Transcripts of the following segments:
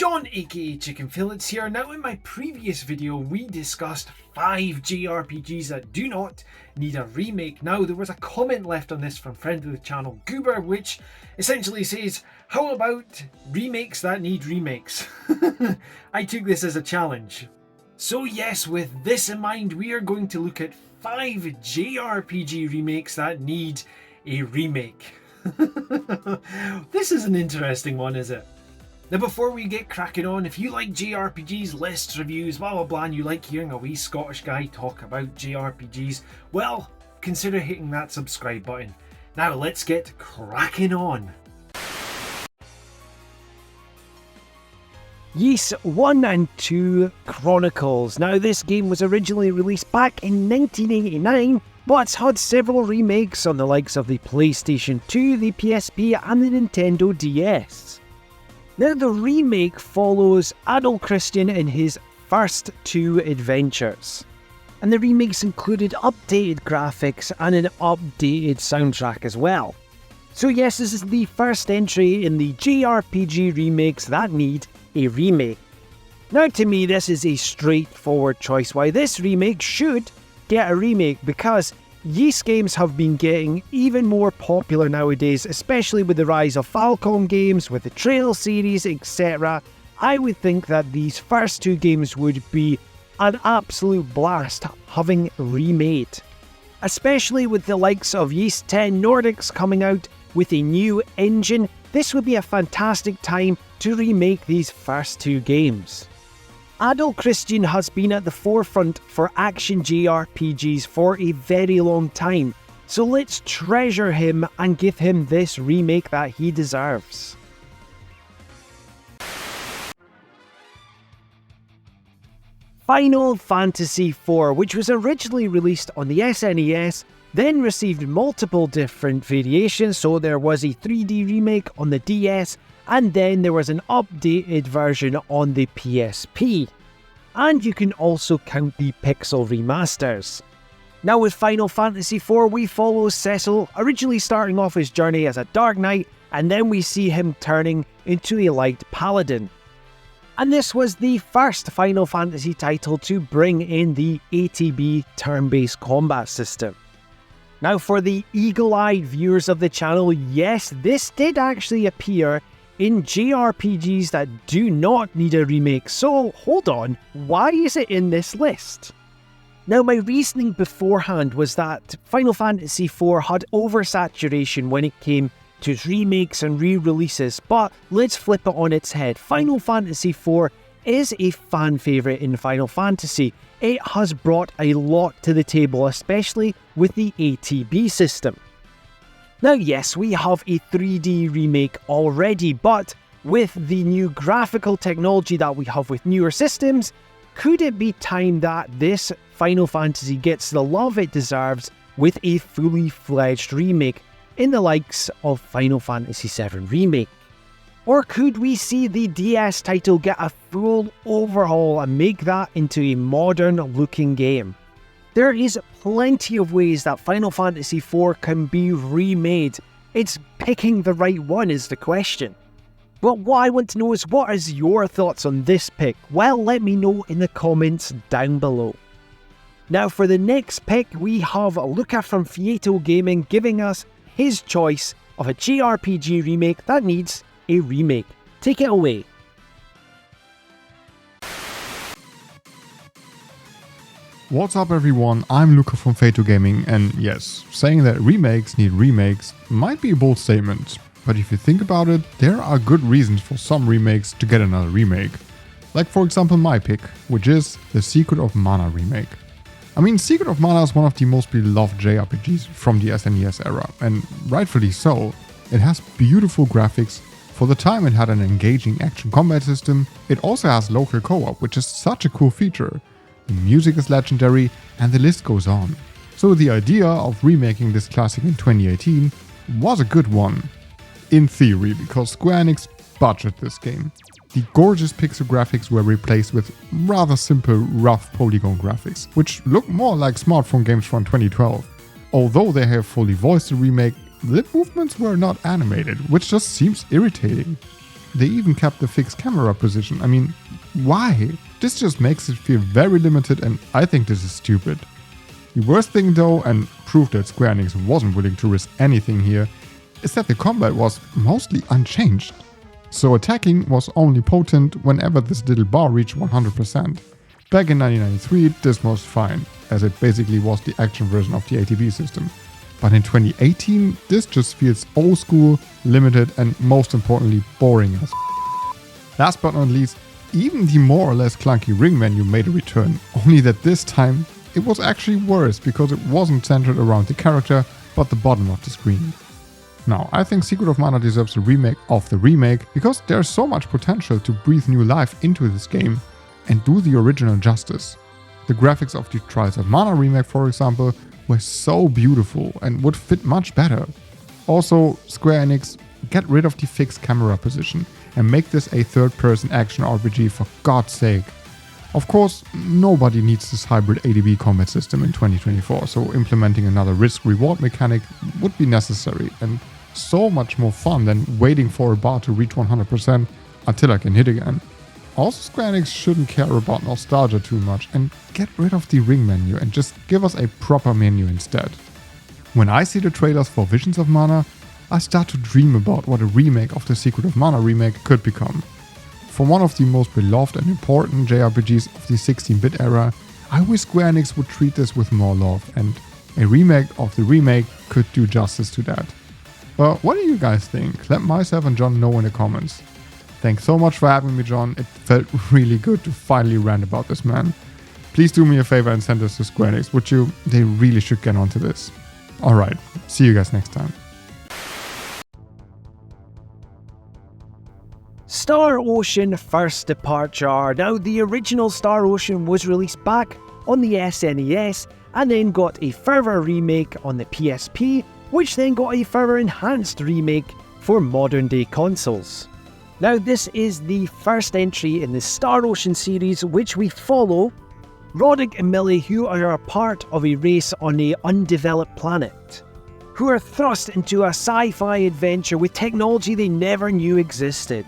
John aka Chicken Fillets here. Now in my previous video we discussed 5 JRPGs that do not need a remake. Now there was a comment left on this from friend of the channel Goober, which essentially says, how about remakes that need remakes? I took this as a challenge. So yes, with this in mind we are going to look at 5 JRPG remakes that need a remake. This is an interesting one, is it? Now before we get cracking on, if you like JRPGs, lists, reviews, blah blah blah, and you like hearing a wee Scottish guy talk about JRPGs, well, consider hitting that subscribe button. Now let's get cracking on. Ys 1 and 2 Chronicles. Now this game was originally released back in 1989, but it's had several remakes on the likes of the PlayStation 2, the PSP and the Nintendo DS. Now the remake follows adult Christian in his first 2 adventures, and the remakes included updated graphics and an updated soundtrack as well. So yes, this is the first entry in the JRPG remakes that need a remake. Now to me this is a straightforward choice why this remake should get a remake, because Ys games have been getting even more popular nowadays, especially with the rise of Falcom games, with the Trail series, etc. I would think that these first 2 games would be an absolute blast having remade. Especially with the likes of Ys 10 Nordics coming out with a new engine, this would be a fantastic time to remake these first 2 games. Adult Christian has been at the forefront for action JRPGs for a very long time, so let's treasure him and give him this remake that he deserves. Final Fantasy IV, which was originally released on the SNES, then received multiple different variations, so there was a 3D remake on the DS, and then there was an updated version on the PSP. And you can also count the pixel remasters. Now with Final Fantasy IV, we follow Cecil, originally starting off his journey as a Dark Knight, and then we see him turning into a Light Paladin. And this was the first Final Fantasy title to bring in the ATB turn-based combat system. Now for the eagle-eyed viewers of the channel, yes, this did actually appear in JRPGs that do not need a remake, so hold on, why is it in this list? Now my reasoning beforehand was that Final Fantasy IV had oversaturation when it came to remakes and re-releases, but let's flip it on its head. Final Fantasy IV is a fan favourite in Final Fantasy. It has brought a lot to the table, especially with the ATB system. Now yes, we have a 3D remake already, but with the new graphical technology that we have with newer systems, could it be time that this Final Fantasy gets the love it deserves with a fully fledged remake in the likes of Final Fantasy VII Remake? Or could we see the DS title get a full overhaul and make that into a modern looking game? There is plenty of ways that Final Fantasy IV can be remade. It's picking the right one is the question. But what I want to know is, what is your thoughts on this pick? Well, let me know in the comments down below. Now for the next pick, we have Luca from Fieto Gaming giving us his choice of a JRPG remake that needs a remake. Take it away. What's up everyone, I'm Luca from Fieto Gaming, and yes, saying that remakes need remakes might be a bold statement, but if you think about it, there are good reasons for some remakes to get another remake. Like for example my pick, which is the Secret of Mana remake. I mean, Secret of Mana is one of the most beloved JRPGs from the SNES era, and rightfully so. It has beautiful graphics. For the time it had an engaging action combat system. It also has local co-op, which is such a cool feature. The music is legendary, and the list goes on. So the idea of remaking this classic in 2018 was a good one. In theory, because Square Enix budgeted this game. The gorgeous pixel graphics were replaced with rather simple, rough polygon graphics, which look more like smartphone games from 2012. Although they have fully voiced the remake, the movements were not animated, which just seems irritating. they even kept the fixed camera position. I mean, why? This just makes it feel very limited, and I think this is stupid. The worst thing though, and proof that Square Enix wasn't willing to risk anything here, is that the combat was mostly unchanged. So attacking was only potent whenever this little bar reached 100%. Back in 1993 this was fine, as it basically was the action version of the ATB system. But in 2018 this just feels old school, limited and most importantly boring as Last but not least, even the more or less clunky ring menu made a return, only that this time it was actually worse because it wasn't centered around the character but the bottom of the screen. Now, I think Secret of Mana deserves a remake of the remake because there's so much potential to breathe new life into this game and do the original justice. The graphics of the Trials of Mana remake, for example, were so beautiful and would fit much better. Also, Square Enix, get rid of the fixed camera position and make this a third-person action RPG for God's sake. Of course, nobody needs this hybrid ADB combat system in 2024, so implementing another risk-reward mechanic would be necessary and so much more fun than waiting for a bar to reach 100% until I can hit again. Also, Square Enix shouldn't care about nostalgia too much and get rid of the ring menu and just give us a proper menu instead. When I see the trailers for Visions of Mana, I start to dream about what a remake of the Secret of Mana remake could become. For one of the most beloved and important JRPGs of the 16-bit era, I wish Square Enix would treat this with more love, and a remake of the remake could do justice to that. But what do you guys think? Let myself and John know in the comments. Thanks so much for having me, John. It felt really good to finally rant about this, man. Please do me a favor and send this to Square Enix, would you? They really should get onto this. Alright, see you guys next time. Star Ocean First Departure. Now, the original Star Ocean was released back on the SNES and then got a further remake on the PSP, which then got a further enhanced remake for modern day consoles. Now, this is the first entry in the Star Ocean series, which we follow Roderick and Millie, who are a part of a race on an undeveloped planet, who are thrust into a sci-fi adventure with technology they never knew existed.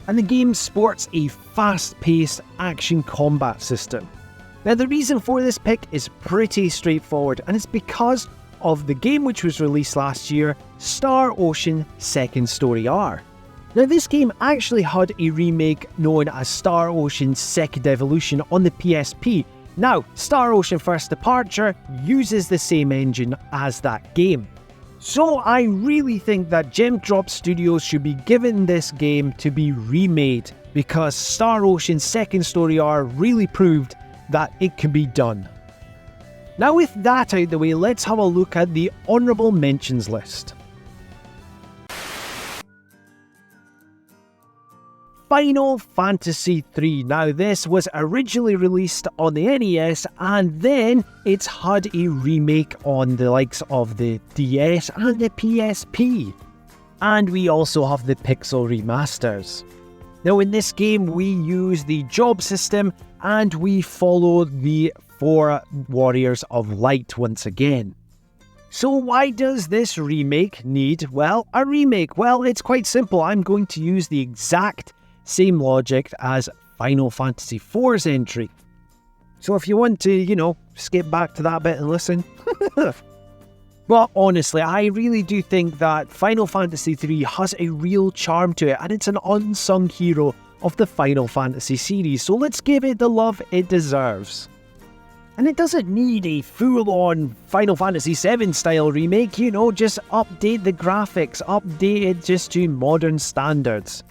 And the game sports a fast-paced action combat system. Now, the reason for this pick is pretty straightforward, and it's because of the game which was released last year, Star Ocean Second Story R. Now, this game actually had a remake known as Star Ocean Second Evolution on the PSP. Now, Star Ocean First Departure uses the same engine as that game. So I really think that Gem Drop Studios should be given this game to be remade, because Star Ocean Second Story R really proved that it can be done. Now, with that out the way, let's have a look at the honourable mentions list. Final Fantasy III. Now, this was originally released on the NES and then it's had a remake on the likes of the DS and the PSP. And we also have the Pixel remasters. Now, in this game, we use the job system and we follow the 4 Warriors of Light once again. So why does this remake need, well, a remake? Well, it's quite simple. I'm going to use the exact same logic as Final Fantasy IV's entry. So if you want to, skip back to that bit and listen. But honestly, I really do think that Final Fantasy III has a real charm to it, and it's an unsung hero of the Final Fantasy series, so let's give it the love it deserves. And it doesn't need a full-on Final Fantasy VII style remake, just update the graphics, update it just to modern standards.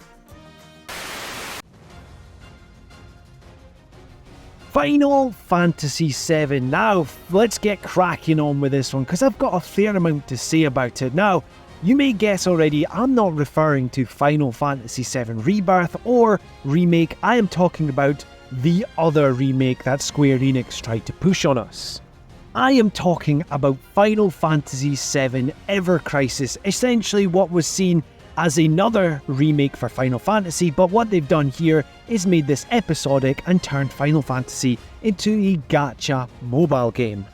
Final Fantasy VII. Now, let's get cracking on with this one, because I've got a fair amount to say about it. Now, you may guess already, I'm not referring to Final Fantasy VII Rebirth or Remake. I am talking about the other remake that Square Enix tried to push on us. I am talking about Final Fantasy VII Ever Crisis, essentially what was seen as another remake for Final Fantasy, but what they've done here is made this episodic and turned Final Fantasy into a gacha mobile game.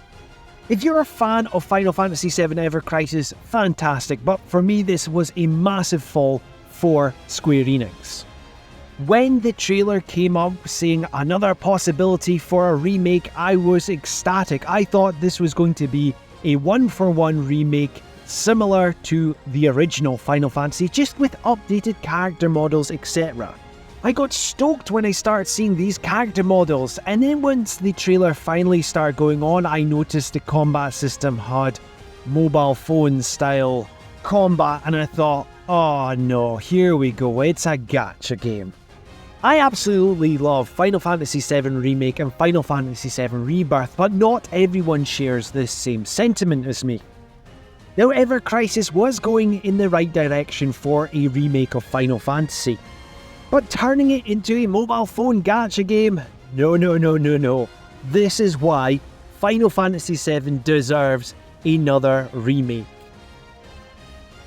If you're a fan of Final Fantasy VII Ever Crisis, fantastic, but for me this was a massive fall for Square Enix. When the trailer came up saying another possibility for a remake, I was ecstatic. I thought this was going to be a one-for-one remake similar to the original Final Fantasy, just with updated character models, etc. I got stoked when I started seeing these character models, and then once the trailer finally started going on, I noticed the combat system had mobile phone style combat, and I thought, oh no, here we go, it's a gacha game. I absolutely love Final Fantasy VII Remake and Final Fantasy VII Rebirth, but not everyone shares this same sentiment as me. Now, Ever Crisis was going in the right direction for a remake of Final Fantasy, but turning it into a mobile phone gacha game? No. This is why Final Fantasy VII deserves another remake.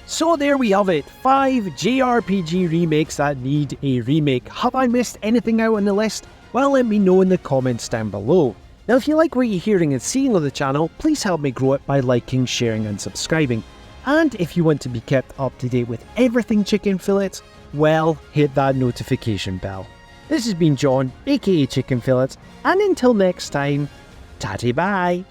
So there we have it, 5 JRPG remakes that need a remake. Have I missed anything out on the list? Well, let me know in the comments down below. Now, if you like what you're hearing and seeing on the channel, please help me grow it by liking, sharing and subscribing. And if you want to be kept up to date with everything Chicken Fillets, well, hit that notification bell. This has been John, aka Chicken Fillets, and until next time, tatty bye!